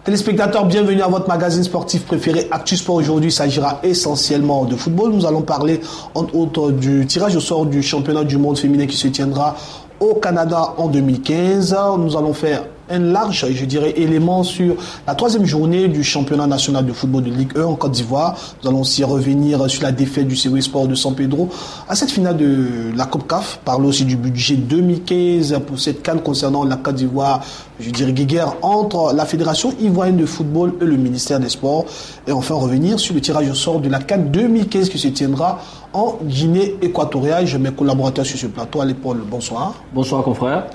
Téléspectateurs, bienvenue à votre magazine sportif préféré Actu Sport. Aujourd'hui, il s'agira essentiellement de football. Nous allons parler entre autres du tirage au sort du championnat du monde féminin qui se tiendra au Canada en 2015. Nous allons faire un large, je dirais, élément sur la troisième journée du championnat national de football de Ligue 1 en Côte d'Ivoire. Nous allons aussi revenir sur la défaite du COI Sport de San Pedro à cette finale de la Coupe CAF. Parler aussi du budget 2015 pour cette CAN concernant la Côte d'Ivoire, je dirais, guéguerre entre la Fédération ivoirienne de football et le ministère des Sports. Et enfin revenir sur le tirage au sort de la CAN 2015 qui se tiendra en Guinée équatoriale. J'ai mes collaborateurs sur ce plateau. Allez Paul, bonsoir. Bonsoir confrère.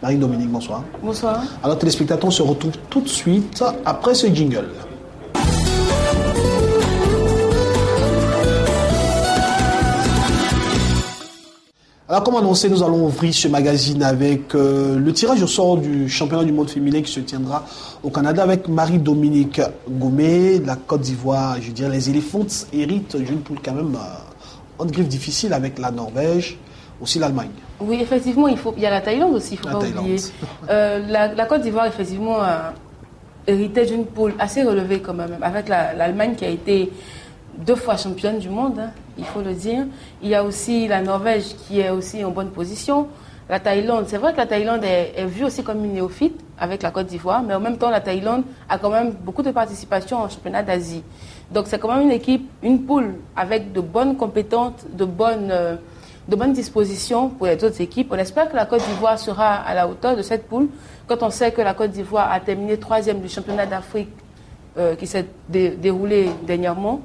Marie-Dominique, bonsoir. Bonsoir. Alors téléspectateurs, on se retrouve tout de suite après ce jingle. Alors comme annoncé, nous allons ouvrir ce magazine avec le tirage au sort du championnat du monde féminin qui se tiendra au Canada avec Marie-Dominique Gomé, la Côte d'Ivoire. Je dirais les Elephants héritent d'une poule quand même en griffe difficile avec la Norvège, aussi l'Allemagne. Oui, effectivement, il y a la Thaïlande aussi, il ne faut pas oublier. La Côte d'Ivoire, effectivement, héritait d'une poule assez relevée quand même, avec l'Allemagne qui a été 2 fois championne du monde, hein, il faut le dire. Il y a aussi la Norvège qui est aussi en bonne position. La Thaïlande, c'est vrai que la Thaïlande est vue aussi comme une néophyte avec la Côte d'Ivoire, mais en même temps, la Thaïlande a quand même beaucoup de participation en championnat d'Asie. Donc c'est quand même une équipe, une poule avec de bonnes compétences, de bonnes dispositions pour les autres équipes. On espère que la Côte d'Ivoire sera à la hauteur de cette poule. Quand on sait que la Côte d'Ivoire a terminé 3e du championnat d'Afrique qui s'est déroulé dernièrement,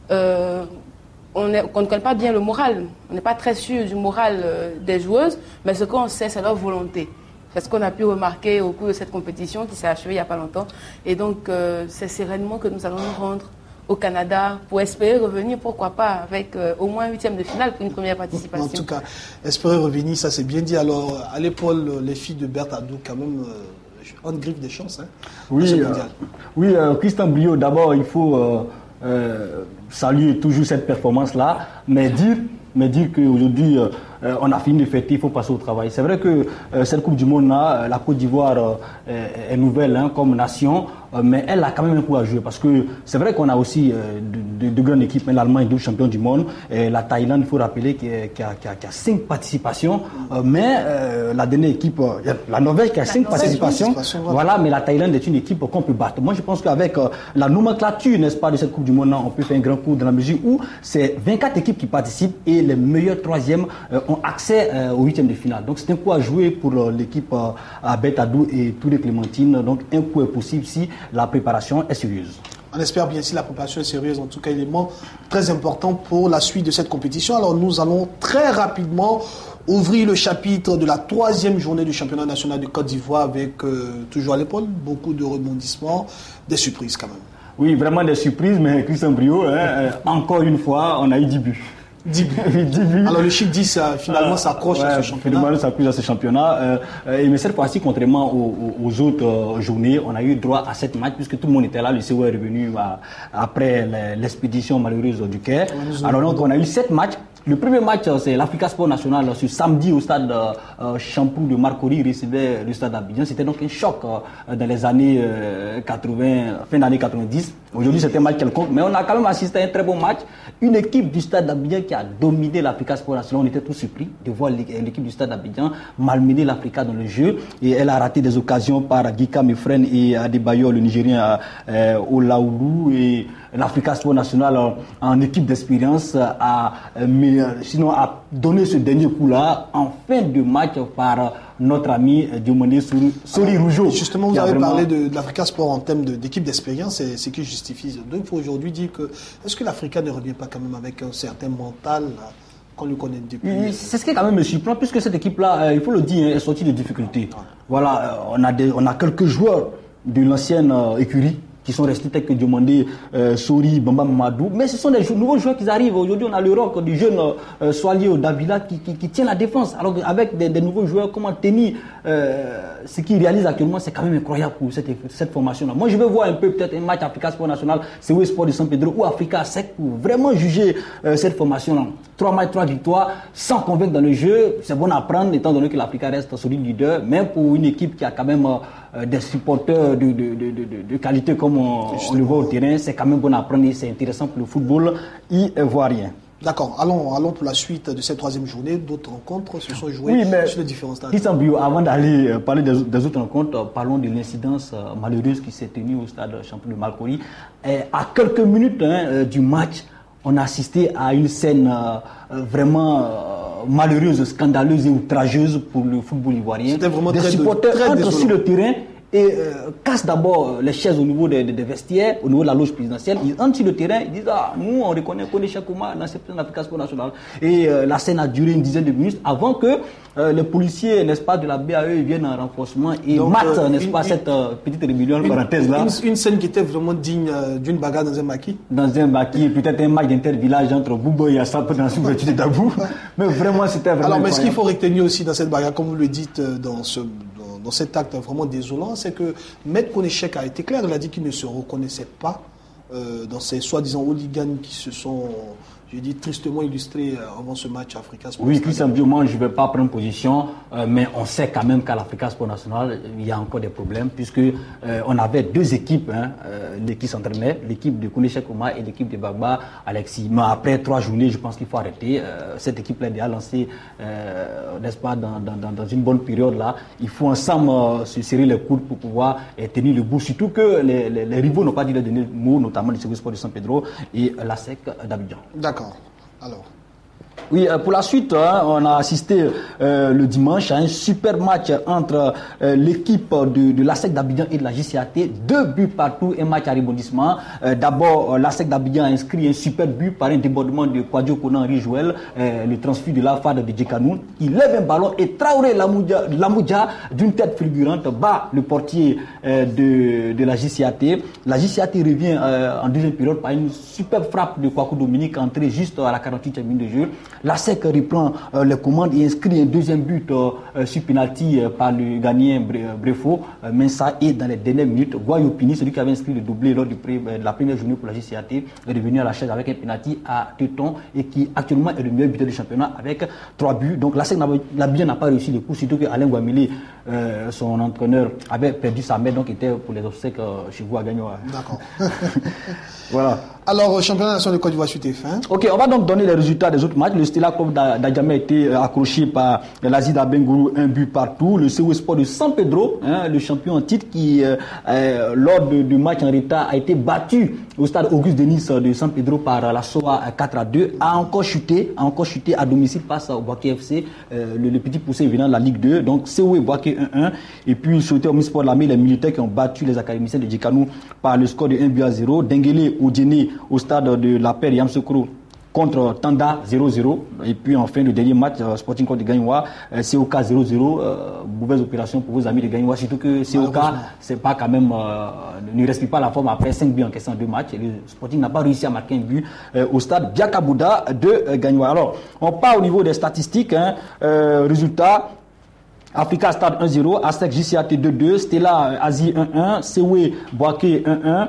on ne connaît pas bien le moral. On n'est pas très sûr du moral des joueuses, mais ce qu'on sait, c'est leur volonté. C'est ce qu'on a pu remarquer au cours de cette compétition qui s'est achevée il n'y a pas longtemps. Et donc, c'est sereinement que nous allons nous rendre au Canada pour espérer revenir, pourquoi pas, avec au moins 8e de finale pour une première participation. En tout cas, espérer revenir, ça c'est bien dit. Alors, à l'épaule, les filles de Berthe Adou, quand même, on griffe des chances. Hein, oui, Christian Briot, d'abord, il faut saluer toujours cette performance-là, mais dire qu'aujourd'hui, on a fini de fêter, il faut passer au travail. C'est vrai que cette Coupe du Monde-là, la Côte d'Ivoire est nouvelle comme nation, mais elle a quand même un coup à jouer parce que c'est vrai qu'on a aussi de grandes équipes, l'Allemagne est 2 champions du monde, et la Thaïlande, il faut rappeler qu'il y a 5 participations, mais la dernière équipe, la Norvège qui a 5 participations, voilà, mais la Thaïlande est une équipe qu'on peut battre. Moi je pense qu'avec la nomenclature, n'est-ce pas, de cette Coupe du Monde, on peut faire un grand coup dans la mesure où c'est 24 équipes qui participent et les meilleurs 3e ont accès au 8e de finale. Donc c'est un coup à jouer pour l'équipe à Betadou et tous les Clémentines. Donc un coup est possible si la préparation est sérieuse. On espère bien si la préparation est sérieuse, en tout cas élément très important pour la suite de cette compétition. Alors nous allons très rapidement ouvrir le chapitre de la 3e journée du championnat national de Côte d'Ivoire avec toujours à l'épaule beaucoup de rebondissements, des surprises quand même. Oui, vraiment des surprises, mais Christian Briot, encore une fois, on a eu 10 buts. 10 buts. Alors le chiffre 10 finalement s'accroche à ce championnat. Finalement s'accroche à ce championnat. Mais cette fois-ci, contrairement aux autres journées, on a eu droit à 7 matchs puisque tout le monde était là. Le CO est revenu après l'expédition malheureuse du Caire. Alors donc on a eu 7 matchs. Le premier match, c'est l'Africa Sport National ce samedi au stade Champoux de Marcory, recevait le stade d'Abidjan. C'était donc un choc dans les années 80, fin d'année 90. Aujourd'hui, c'était un match quelconque, mais on a quand même assisté à un très bon match. Une équipe du stade d'Abidjan qui a dominé l'Africa Sport National. On était tous surpris de voir l'équipe du stade d'Abidjan malmener l'Africa dans le jeu. Et elle a raté des occasions par Gika Mefren et Adebayor, le Nigérien Olaoulou. Et l'Africa Sport National en équipe d'expérience a donné ce dernier coup-là en fin de match par notre ami Diomandé Sori Rougeau. Justement, vous avez parlé de l'Africa Sport en termes d'équipe d'expérience, c'est ce qui justifie. Donc il faut aujourd'hui dire que, est-ce que l'Africa ne revient pas quand même avec un certain mental qu'on le connaît depuis? C'est ce qui quand même me surprend, puisque cette équipe-là, il faut le dire, est sortie de difficultés. Voilà, on a quelques joueurs de l'ancienne écurie qui sont restés tels que Diomandé, Sori, Bamba Mamadou. Mais ce sont des nouveaux joueurs qui arrivent. Aujourd'hui, on a le rock du jeune Soalio Davila qui tient la défense. Alors avec des nouveaux joueurs, comment tenir ce qu'ils réalisent actuellement, c'est quand même incroyable pour cette formation-là. Moi, je veux voir un peu peut-être un match Africa Sport National, COE Sport de San Pedro ou Africa Sec pour vraiment juger cette formation-là. 3 matchs, 3 victoires, sans convaincre dans le jeu. C'est bon à prendre, étant donné que l'Africa reste solide leader, même pour une équipe qui a quand même des supporters de qualité comme on le voit au terrain, c'est quand même bon à prendre et c'est intéressant pour le football ivoirien. D'accord, allons pour la suite de cette 3e journée. D'autres rencontres se sont jouées sur les différents stades. Christian Bio, avant d'aller parler des autres rencontres, parlons de l'incidence malheureuse qui s'est tenue au stade champion de Malcory. À quelques minutes du match, on a assisté à une scène vraiment malheureuse, scandaleuse et outrageuse pour le football ivoirien. C'était vraiment des supporters entrent sur le terrain et cassent d'abord les chaises au niveau des vestiaires, au niveau de la loge présidentielle. Ils entrent sur le terrain, ils disent nous on reconnaît Kone Chakouma, l'inception de l'Africa Sport National. Et la scène a duré une dizaine de minutes avant que les policiers, n'est-ce pas, de la BAE viennent en renforcement et matent, n'est-ce pas, cette petite rébellion, parenthèse là. Une scène qui était vraiment digne d'une bagarre dans un maquis. Dans un maquis, peut-être un match d'inter-village entre Boubo et Assap dans la sous-ouverture de Dabou. Mais vraiment, c'était vraiment. Alors, mais ce qu'il faut retenir aussi dans cette bagarre, comme vous le dites, dans cet acte vraiment désolant, c'est que Maître Konechek a été clair. Il a dit qu'il ne se reconnaissait pas dans ces soi-disant hooligans qui se sont, je dis, tristement illustrés avant ce match Africa Sport. Oui, Christian Biomant, je ne vais pas prendre position, mais on sait quand même qu'à l'Africa Sport National, il y a encore des problèmes, puisque on avait 2 équipes qui s'entraînaient, l'équipe de Konechek Oma et l'équipe de Bagba Alexis. Mais après 3 journées, je pense qu'il faut arrêter. Cette équipe-là est déjà lancée, n'est-ce pas, dans une bonne période là. Il faut ensemble se serrer les coudes pour pouvoir tenir le bout, surtout que les rivaux n'ont pas dit le dernier mot, notamment le COE Sport de San Pedro et la SEC d'Abidjan. D'accord. Alors. Oui, pour la suite, on a assisté le dimanche à un super match entre l'équipe de l'ASEC d'Abidjan et de la JCAT. 2 buts partout, un match à rebondissement. D'abord, l'ASEC d'Abidjan a inscrit un super but par un débordement de Kwadjo Kona Henri Joël, le transfert de la FAD de Djekanou. Il lève un ballon et Traoré Lamoudia d'une tête fulgurante bat le portier de la JCAT. La JCAT revient en deuxième période par une super frappe de Kwaku Dominique entrée juste à la 48e minute de jeu. La SEC reprend les commandes et inscrit un deuxième but sur penalty par le Ghanéen Brefo. Mais ça est dans les dernières minutes. Guayopini, celui qui avait inscrit le doublé lors de la première journée pour la JCAT, est revenu à la chaise avec un penalty à Teuton et qui actuellement est le meilleur buteur du championnat avec 3 buts. Donc la SEC d'Abidjan n'a pas réussi le coup, surtout que Alain Guamile, son entraîneur, avait perdu sa main, donc était pour les obsèques chez vous à Gagnon. D'accord. Voilà. Alors, championnat national de Côte d'Ivoire suite fin. Ok, on va donc donner les résultats des autres matchs. Le Stella Club d'Adjamé a été accroché par l'Azida Bengourou, 1 but partout. Le COE Sport de San Pedro, le champion en titre, qui lors du match en retard a été battu au stade Auguste Denis de San Pedro par la SOA 4-2, a encore chuté à domicile face au Boaké FC, le petit poussé venant de la Ligue 2. Donc COE Boaké 1-1. Et puis sauté au Omnisport de l'armée, les militaires qui ont battu les académiciens de Djekanou par le score de 1-0. Denguele Odjene au stade de la paire Yamsoukro contre Tanda 0-0. Et puis enfin le dernier match, Sporting contre Gagnoua, COK 0-0. Mauvaise opération pour vos amis de Gagnoua, surtout que COK c'est pas quand même ne respire pas la forme après 5 buts encaissés en 2 matchs. Et le Sporting n'a pas réussi à marquer un but au stade Biakabouda de Gagnoua. Alors on part au niveau des statistiques, résultats. Africa Stade 1-0, ASEC JCAT 2-2, Stella Asie 1-1, COE Boaké 1-1.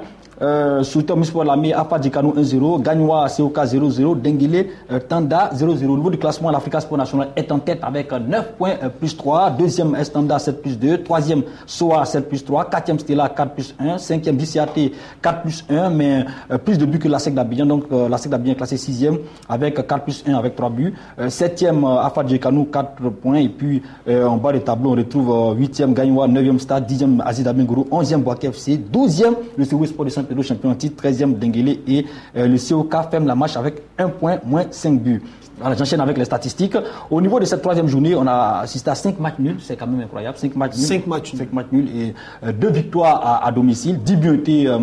Sultan Municipal Lamé, Afa Djekanou 1-0, Gagnoua COK 0-0, Denguele Tanda 0-0. Au niveau du classement, l'Africa Sport National est en tête avec 9 points plus 3. Deuxième Estanda 7 plus 2. Troisième SOA 7 plus 3. Quatrième Stella 4 plus 1. Cinquième JCAT 4 plus 1, mais plus de buts que la SEC d'Abidjan. Donc la SEC d'Abidjan est classée 6e avec 4 plus 1 avec 3 buts. Septième Afa Djekanou 4 points. Et puis en bas du tableau, on retrouve 8e Gagnoua, 9e Stade, 10e Azida Bengourou, 11e Boaké FC, 12e le COE Sport de Saint Pedro champion en titre, 13e Denguélé et le COK ferme la marche avec 1 point, moins 5 buts. Voilà, j'enchaîne avec les statistiques. Au niveau de cette 3e journée, on a assisté à 5 matchs nuls, c'est quand même incroyable. 5 matchs nuls et 2 victoires à domicile. 10 buts ont été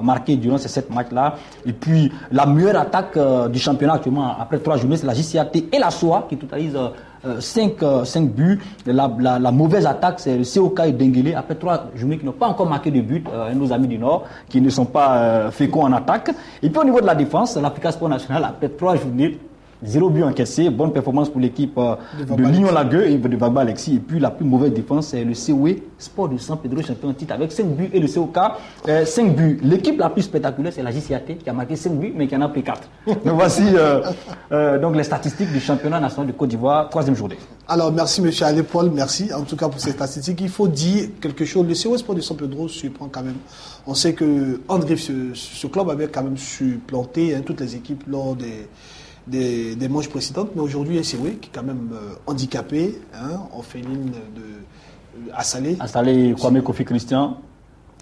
marqués durant ces 7 matchs-là. Et puis, la meilleure attaque du championnat actuellement, après 3 journées, c'est la JCAT et la SOA qui totalisent 5 buts. La mauvaise attaque, c'est le COK et Denguélé, après 3 journées qui n'ont pas encore marqué de but, nos amis du Nord, qui ne sont pas féconds en attaque. Et puis, au niveau de la défense, l'Africa Sport National, après 3 journées, 0 but encaissé, bonne performance pour l'équipe de l'Union Lagueux et de Vagba Alexis. Et puis la plus mauvaise défense, c'est le COE Sport de San Pedro, champion en titre, avec 5 buts et le COK 5 buts. L'équipe la plus spectaculaire, c'est la JCAT qui a marqué 5 buts, mais qui en a pris 4. Donc voici donc les statistiques du championnat national de Côte d'Ivoire, 3e journée. Alors merci M. Alépol, merci en tout cas pour ces statistiques. Il faut dire quelque chose, le COE Sport de San Pedro surprend quand même. On sait que André, ce club avait quand même supplanté toutes les équipes lors des manches précédentes, mais aujourd'hui un COE qui est quand même handicapé, on fait une ligne à Salé. À Salé, Kwame Kofi Christian.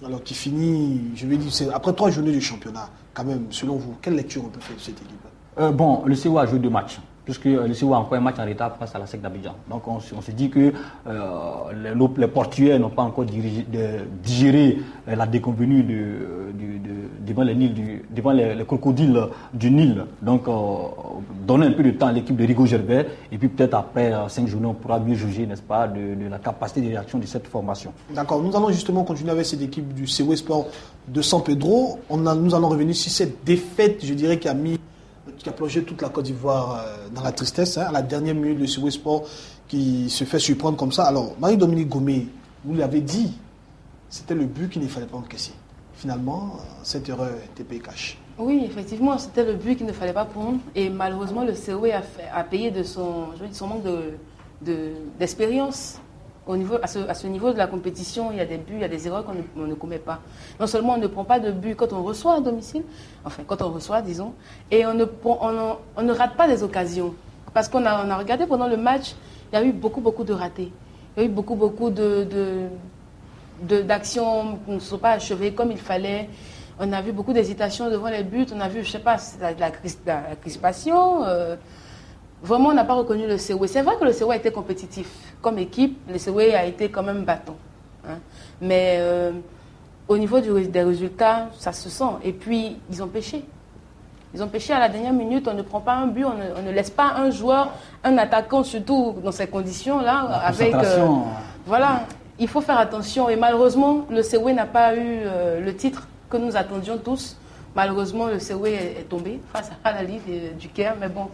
Alors qui finit, je vais dire, après 3 journées de championnat, quand même, selon vous, quelle lecture on peut faire de cette équipe? Bon, le COE a joué 2 matchs, puisque le COE a encore un match en retard face à la SEC d'Abidjan. Donc on se dit que les Portugais n'ont pas encore digéré la déconvenue devant les crocodiles du Nil. Donc donner un peu de temps à l'équipe de Rigo Gervais et puis peut-être après 5 journées on pourra mieux juger, n'est-ce pas, de la capacité de réaction de cette formation. D'accord, nous allons justement continuer avec cette équipe du COE Sport de San Pedro. Nous allons revenir sur cette défaite, je dirais, qui a plongé toute la Côte d'Ivoire dans la tristesse, à la dernière minute, le COE Sport qui se fait surprendre comme ça. Alors, Marie-Dominique Gomé, vous l'avez dit, c'était le but qu'il ne fallait pas encaisser. Finalement, cette erreur était payée cash. Oui, effectivement, c'était le but qu'il ne fallait pas prendre. Et malheureusement, le COE a payé de son manque d'expérience. À ce niveau de la compétition, il y a des buts, il y a des erreurs qu'on ne commet pas. Non seulement on ne prend pas de but quand on reçoit à domicile, disons, et on ne rate pas des occasions. Parce qu'on a regardé pendant le match, il y a eu beaucoup de ratés. Il y a eu beaucoup d'actions qui ne sont pas achevées comme il fallait. On a vu beaucoup d'hésitations devant les buts, on a vu, je ne sais pas, la crispation. Vraiment, on n'a pas reconnu le COE. C'est vrai que le COE a été compétitif. Comme équipe, le COE a été quand même battant. Mais au niveau des résultats, ça se sent. Et puis, ils ont péché. Ils ont péché à la dernière minute. On ne prend pas un but, on ne laisse pas un joueur, un attaquant, surtout dans ces conditions-là. Voilà, il faut faire attention. Et malheureusement, le COE n'a pas eu le titre que nous attendions tous. Malheureusement, le COE est tombé face à la Ligue du Caire. Mais bon...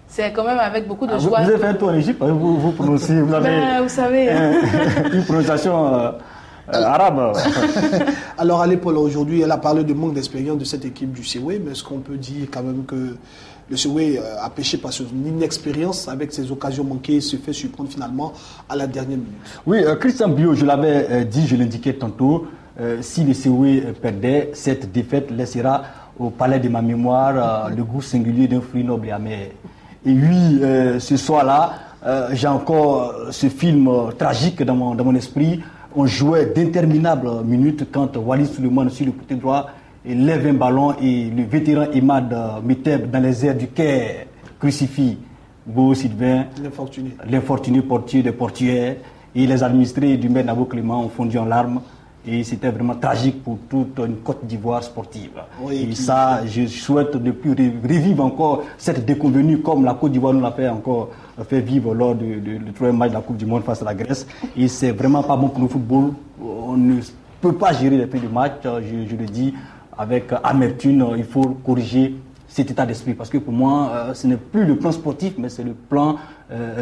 C'est quand même avec beaucoup de joie. Vous avez fait un tour en Égypte, vous prononcez, vous avez vous savez, une prononciation arabe. Alors à l'époque, aujourd'hui, elle a parlé de manque d'expérience de cette équipe du COE, mais est-ce qu'on peut dire quand même que le COE a péché par son inexpérience avec ses occasions manquées et se fait surprendre finalement à la dernière minute? Oui, Christian Bio, je l'avais dit, je l'indiquais tantôt, si le COE perdait, cette défaite laissera au palais de ma mémoire le goût singulier d'un fruit noble et amer. Et oui, ce soir-là, j'ai encore ce film tragique dans mon esprit. On jouait d'interminables minutes quand Walid Suleiman, sur le côté droit, lève un ballon et le vétéran Emad Meteb dans les airs du Caire crucifie Beau Sylvain, l'infortuné portier des portières, et les administrés du maire Nabo Clément ont fondu en larmes. Et c'était vraiment tragique pour toute une Côte d'Ivoire sportive. Oui, et ça, je souhaite ne plus revivre encore cette déconvenue comme la Côte d'Ivoire nous l'a fait vivre lors du 3e match de la Coupe du Monde face à la Grèce. Et c'est vraiment pas bon pour le football. On ne peut pas gérer les fins de match, je le dis avec amertume. Il faut corriger cet état d'esprit. Parce que pour moi, ce n'est plus le plan sportif, mais c'est le plan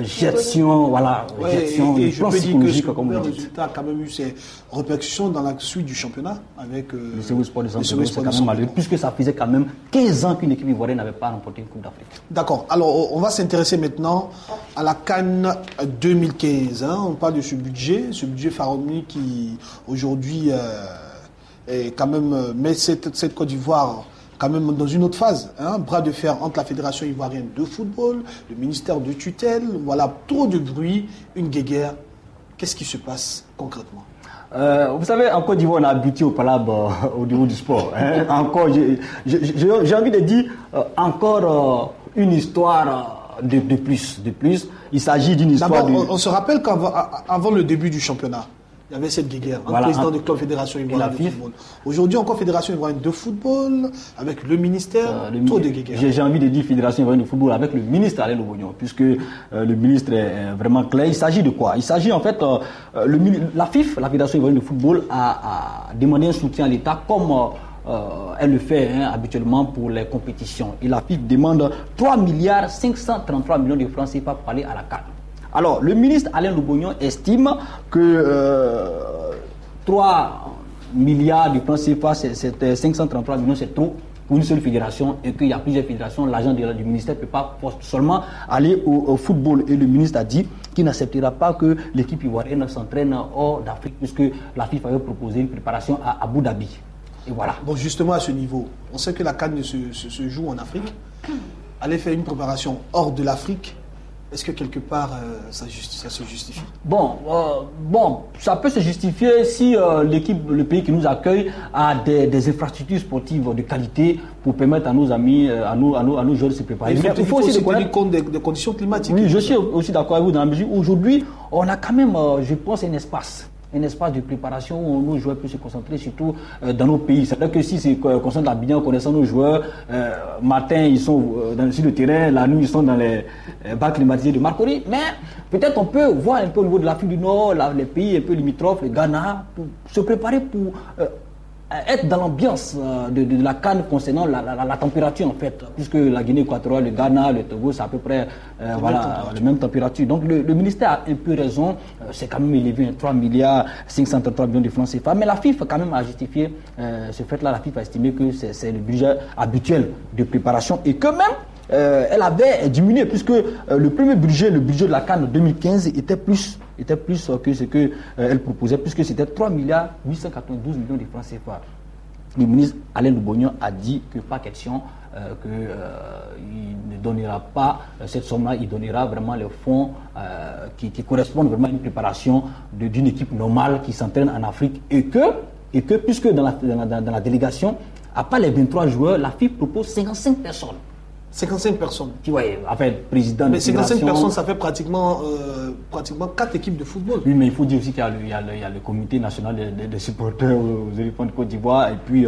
gestion, voilà, gestion, et le plan psychologique, comme le vous dites. résultat a quand même eu ses répercussions dans la suite du championnat avec le COE Sport de San Pedro, c'est quand même malheureux, puisque ça faisait quand même 15 ans qu'une équipe ivoirienne n'avait pas remporté une Coupe d'Afrique. D'accord. Alors, on va s'intéresser maintenant à la CAN 2015. On parle de ce budget pharaonique qui, aujourd'hui, est quand même met cette Côte d'Ivoire quand même dans une autre phase, bras de fer entre la Fédération ivoirienne de football, le ministère de tutelle, voilà, trop de bruit, une guéguerre. Qu'est-ce qui se passe concrètement? Vous savez, en Côte d'Ivoire, on a habitué au palabre au niveau du sport. Hein. Encore, j'ai envie de dire encore une histoire de plus. Il s'agit d'une histoire. D'abord, on se rappelle qu'avant le début du championnat, il y avait cette guéguerre entre le président de club Fédération Ivoirienne de football. Aujourd'hui, encore Fédération Ivoirienne de football, avec le ministère, trop de guéguerre. J'ai envie de dire Fédération Ivoirienne de football avec le ministre Alain Lobognon, puisque le ministre est vraiment clair. Il s'agit de quoi? Il s'agit en fait, la FIF, la Fédération Ivoirienne de football, a demandé un soutien à l'État comme elle le fait habituellement pour les compétitions. Et la FIF demande 3 milliards 533 millions de francs CFA pour aller à la CAN. Alors, le ministre Alain Lobognon estime que 3 milliards de francs CFA, c'est 533 millions, c'est trop pour une seule fédération et qu'il y a plusieurs fédérations. L'agent du ministère ne peut pas seulement aller au football. Et le ministre a dit qu'il n'acceptera pas que l'équipe ivoirienne s'entraîne hors d'Afrique puisque la FIFA avait proposé une préparation à Abu Dhabi. Et voilà. Bon, justement à ce niveau, on sait que la CAN se joue en Afrique. Aller faire une préparation hors de l'Afrique, est-ce que quelque part ça se justifie? Bon, ça peut se justifier si le pays qui nous accueille a des infrastructures sportives de qualité pour permettre à nos amis, à nos joueurs de se préparer. Il faut aussi tenir compte des conditions climatiques. Oui, je suis aussi d'accord avec vous dans la mesure où aujourd'hui, on a quand même, je pense, un espace de préparation où nos joueurs peuvent se concentrer surtout dans nos pays. C'est-à-dire que si c'est concernant bien connaissant nos joueurs, matin ils sont sur le terrain, la nuit ils sont dans les bacs climatisés de Marcory, mais peut-être on peut voir un peu au niveau de l'Afrique du Nord, les pays un peu limitrophes, le Ghana, pour se préparer pour être dans l'ambiance de la CAN concernant la température en fait, puisque la Guinée équatoriale, le Ghana, le Togo, c'est à peu près la même température. Donc le ministère a un peu raison, c'est quand même élevé, 3 milliards 533 millions de francs CFA, mais la FIFA quand même a justifié ce fait-là, la FIFA a estimé que c'est le budget habituel de préparation et que même elle avait diminué puisque le premier budget, le budget de la CAN 2015 était plus que ce qu'elle proposait, puisque c'était 3 milliards 892 millions de francs CFA. Le ministre Alain Lobognon a dit que pas question qu'il ne donnera pas cette somme-là, il donnera vraiment les fonds qui correspondent vraiment à une préparation d'une équipe normale qui s'entraîne en Afrique et que puisque dans la délégation, à part les 23 joueurs, la FIF propose 55 personnes. 55 personnes. Oui, en fait, président mais 55 personnes, ça fait pratiquement 4 équipes de football. Oui, mais il faut dire aussi qu'il y a le comité national des supporters aux éléphants de Côte d'Ivoire et puis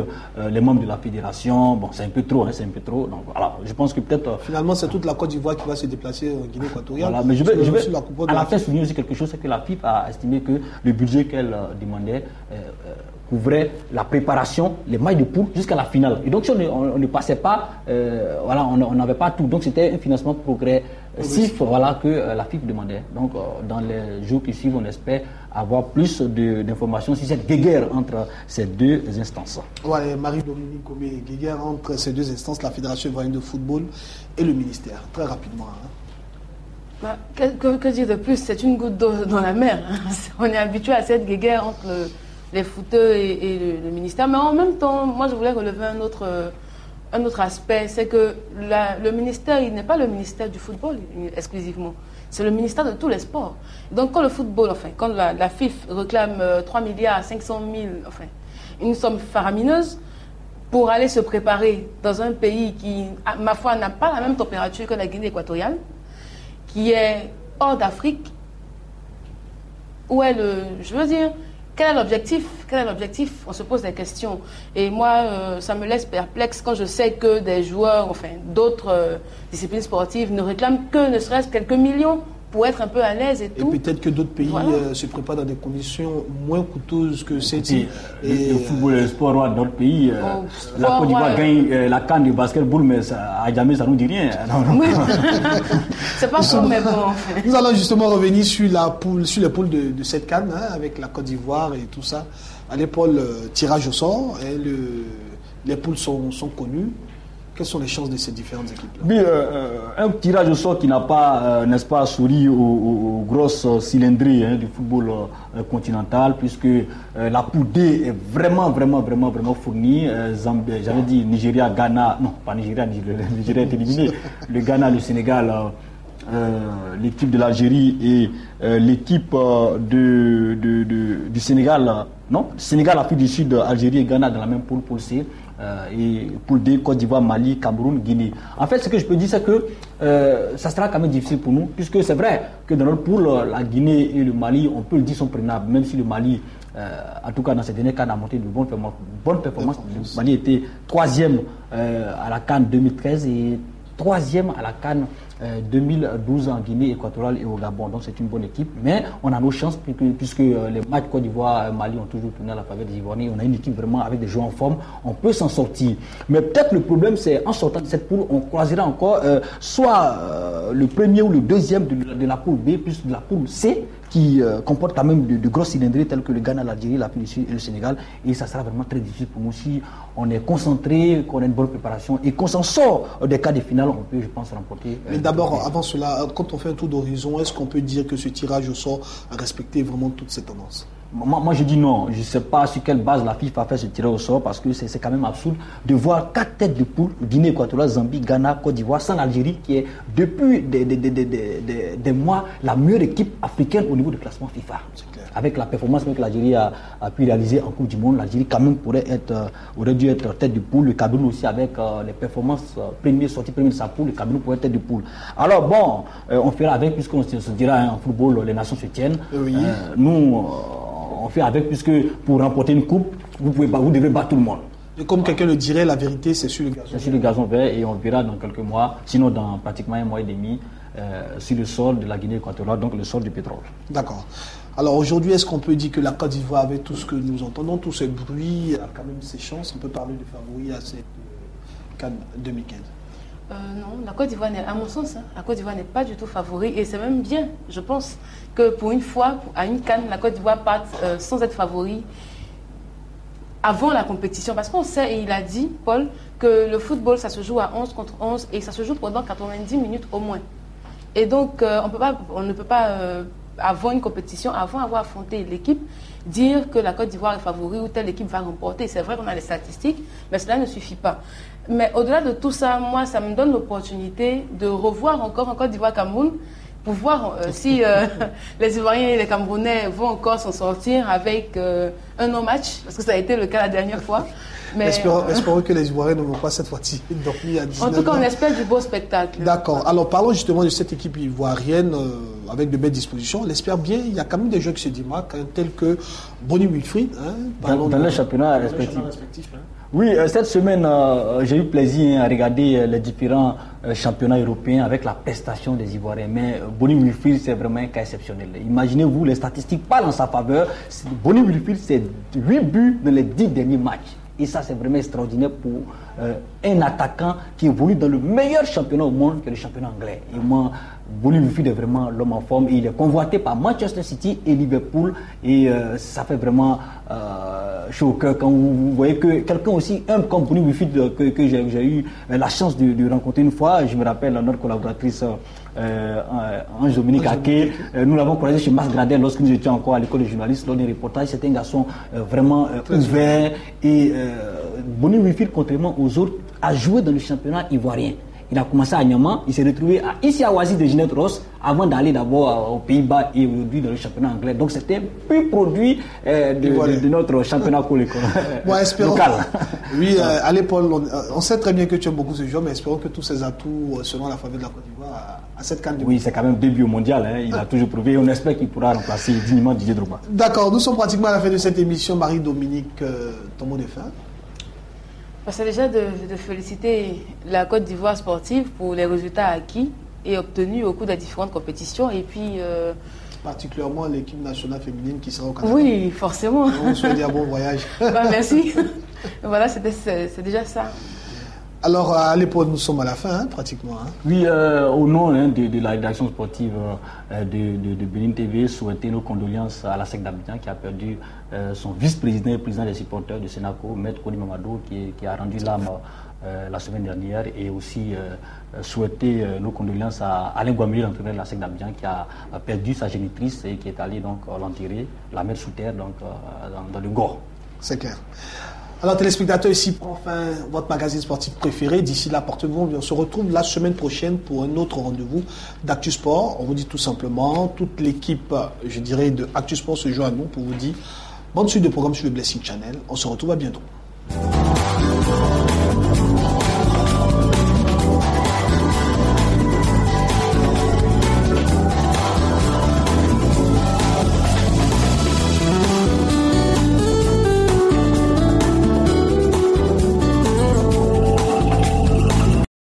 les membres de la fédération. Bon, c'est un peu trop, c'est un peu trop. Donc voilà, je pense que peut-être... Finalement, c'est toute la Côte d'Ivoire qui va se déplacer en Guinée équatoriale. Voilà, mais je vais à la fin souligner aussi quelque chose, c'est que la FIFA a estimé que le budget qu'elle demandait couvrait la préparation, les matchs de poule jusqu'à la finale. Et donc si on ne passait pas, on n'avait pas tout. Donc c'était un financement progressif que la FIFA demandait. Donc dans les jours qui suivent, on espère avoir plus d'informations sur cette guéguerre entre ces deux instances. Ouais, Marie-Dominique Gomé, guéguerre entre ces deux instances, la Fédération ivoirienne de football et le ministère. Très rapidement. Que dire de plus? C'est une goutte d'eau dans la mer. On est habitué à cette guéguerre entre les footeux et le ministère. Mais en même temps, moi, je voulais relever un autre aspect. C'est que le ministère, il n'est pas le ministère du football exclusivement. C'est le ministère de tous les sports. Donc, quand le football, quand la FIF réclame 3 milliards 500 000, une somme faramineuse, pour aller se préparer dans un pays qui, ma foi, n'a pas la même température que la Guinée équatoriale, qui est hors d'Afrique, où est quel est l'objectif? On se pose des questions. Et moi, ça me laisse perplexe quand je sais que des joueurs, d'autres disciplines sportives ne réclament que ne serait-ce quelques millions pour être un peu à l'aise et tout. Et peut-être que d'autres pays se préparent dans des conditions moins coûteuses que celles-ci. Le football et le sport roi dans d'autres pays. La Côte d'Ivoire gagne la CAN du basketball, mais à jamais ça ne nous dit rien. C'est pas ça, mais bon. Nous allons justement revenir sur les poules de cette CAN, avec la Côte d'Ivoire et tout ça. À l'épaule, tirage au sort, et les poules sont connues. Quelles sont les chances de ces différentes équipes-là? Oui, un tirage au sort qui n'a pas, n'est-ce pas, souri aux grosses cylindrées du football continental, puisque la poule D est vraiment fournie. J'avais dit Nigeria, Ghana, non, pas Nigeria, Nigeria est éliminé. Le Ghana, le Sénégal l'équipe de l'Algérie et l'équipe du Sénégal, non, Sénégal, Afrique du Sud, Algérie et Ghana dans la même poule, poule C, et poule D, Côte d'Ivoire, Mali, Cameroun, Guinée. En fait, ce que je peux dire, c'est que ça sera quand même difficile pour nous, puisque c'est vrai que dans notre poule, la Guinée et le Mali, on peut le dire, sont prenables, même si le Mali, en tout cas dans ces derniers cas, a monté de bonnes performances. Le Mali était 3e à la CAN 2013 et 3e à la CAN 2012 en Guinée équatoriale et au Gabon. Donc c'est une bonne équipe, mais on a nos chances puisque les matchs Côte d'Ivoire, Mali ont toujours tourné à la faveur des Ivoiriens. On a une équipe vraiment avec des joueurs en forme, on peut s'en sortir. Mais peut-être le problème, c'est en sortant de cette poule, on croisera encore soit le premier ou le deuxième de la poule B plus de la poule C, qui comporte quand même de grosses cylindrées telles que le Ghana, l'Algérie, l'Afrique du Sud et le Sénégal. Et ça sera vraiment très difficile pour nous si on est concentré, qu'on a une bonne préparation et qu'on s'en sort des quarts de finale, on peut, je pense, remporter. Mais d'abord, avant cela, quand on fait un tour d'horizon, est-ce qu'on peut dire que ce tirage au sort a respecté vraiment toutes ces tendances? Moi, je dis non. Je ne sais pas sur quelle base la FIFA a fait ce tirage au sort parce que c'est quand même absurde de voir 4 têtes de poule, Guinée équatoriale, Zambie, Ghana, Côte d'Ivoire, sans l'Algérie qui est depuis des mois la meilleure équipe africaine au niveau du classement FIFA. Avec la performance que l'Algérie a pu réaliser en Coupe du Monde, l'Algérie quand même aurait dû être tête de poule. Le Cameroun aussi avec les performances sorties premier de sa poule, le Cameroun pourrait être tête de poule. Alors bon, on fera avec puisqu'on se dira en football, les nations se tiennent. Oui. Nous, on fait avec puisque pour remporter une coupe, vous devez battre tout le monde. Et comme quelqu'un le dirait, la vérité c'est sur le gazon. C'est sur le gazon vert et on verra dans quelques mois, sinon dans pratiquement un mois et demi, sur le sol de la Guinée équatoriale, donc le sol du pétrole. D'accord. Alors aujourd'hui, est-ce qu'on peut dire que la Côte d'Ivoire, avec tout ce que nous entendons, tout ce bruit, a quand même ses chances? On peut parler de favori à cette CAN 2015? Non, la Côte d'Ivoire, à mon sens, la Côte d'Ivoire n'est pas du tout favori et c'est même bien, je pense, que pour une fois, à une CAN, la Côte d'Ivoire parte sans être favori avant la compétition. Parce qu'on sait, et il a dit, Paul, que le football, ça se joue à 11 contre 11 et ça se joue pendant 90 minutes au moins. Et donc, on ne peut pas, avant une compétition, avant avoir affronté l'équipe, dire que la Côte d'Ivoire est favori ou telle équipe va remporter. C'est vrai qu'on a les statistiques, mais cela ne suffit pas. Mais au-delà de tout ça, moi, ça me donne l'opportunité de revoir encore en Côte d'Ivoire-Cameroun pour voir si les Ivoiriens et les Camerounais vont encore s'en sortir avec un non-match, parce que ça a été le cas la dernière fois. Mais espérons que les Ivoiriens ne vont pas cette fois-ci dormir à 19 En tout cas, on espère du beau spectacle. D'accord. Alors, parlons justement de cette équipe ivoirienne avec de belles dispositions. On l'espère bien. Il y a quand même des jeux qui se démarquent, tels que Bonnie Wilfried. Dans le championnat respectif. Oui, cette semaine, j'ai eu plaisir à regarder les différents championnats européens avec la prestation des Ivoiriens. Mais Bonnie Wilfried, c'est vraiment un cas exceptionnel. Imaginez-vous, les statistiques parlent en sa faveur. Bonnie Wilfried, c'est 8 buts dans les 10 derniers matchs. Et ça, c'est vraiment extraordinaire pour un attaquant qui évolue dans le meilleur championnat au monde, que le championnat anglais. Et moi, Bonnie Wilfried est vraiment l'homme en forme. Et il est convoité par Manchester City et Liverpool. Et ça fait vraiment chaud au cœur quand vous voyez que quelqu'un aussi humble comme Bonnie Wilfried que j'ai eu la chance de rencontrer une fois. Je me rappelle notre collaboratrice Ange-Dominique Ake. Nous l'avons croisé chez Max Gradel lorsque nous étions encore à l'école de journalistes lors d'un reportage. C'était un garçon vraiment ouvert. Et Bonnie Wilfried, contrairement aux autres, a joué dans le championnat ivoirien. Il a commencé à Niamey, il s'est retrouvé ici à Oasis de Ginette Ross avant d'aller d'abord aux Pays-Bas et aujourd'hui dans le championnat anglais. Donc c'était un pur produit de notre championnat local. Oui, allez Paul, on sait très bien que tu aimes beaucoup ce joueur, mais espérons que tous ces atouts seront à la faveur de la Côte d'Ivoire à cette CAN. Oui, c'est quand même début au mondial, il a toujours prouvé. On espère qu'il pourra remplacer dignement Didier Drogba. D'accord, nous sommes pratiquement à la fin de cette émission. Marie-Dominique, ton mot de fin? C'est déjà de féliciter la Côte d'Ivoire sportive pour les résultats acquis et obtenus au cours des différentes compétitions. Et puis, particulièrement l'équipe nationale féminine qui sera au Canada. Oui, forcément. On vous souhaite un bon voyage. Merci. Voilà, c'est déjà ça. Alors, à l'époque, nous sommes à la fin, pratiquement. Oui, au nom de la rédaction sportive de Benin TV, souhaiter nos condoléances à la SEC d'Abidjan qui a perdu son vice-président et président des supporters de Sénaco, Maître Koni Mamadou, qui a rendu l'âme la semaine dernière. Et aussi souhaiter nos condoléances à Alain Guamili, l'entraîneur de la SEC d'Abidjan, qui a perdu sa génitrice et qui est allé donc l'enterrer, la mettre sous terre donc, dans le Gore. C'est clair. Alors, téléspectateurs, ici, enfin, votre magazine sportif préféré. D'ici là, portez-vous bien. On se retrouve la semaine prochaine pour un autre rendez-vous d'Actu Sport. On vous dit tout simplement, toute l'équipe, je dirais, de Actu Sport se joint à nous pour vous dire bonne suite de programme sur le Blessing Channel. On se retrouve à bientôt.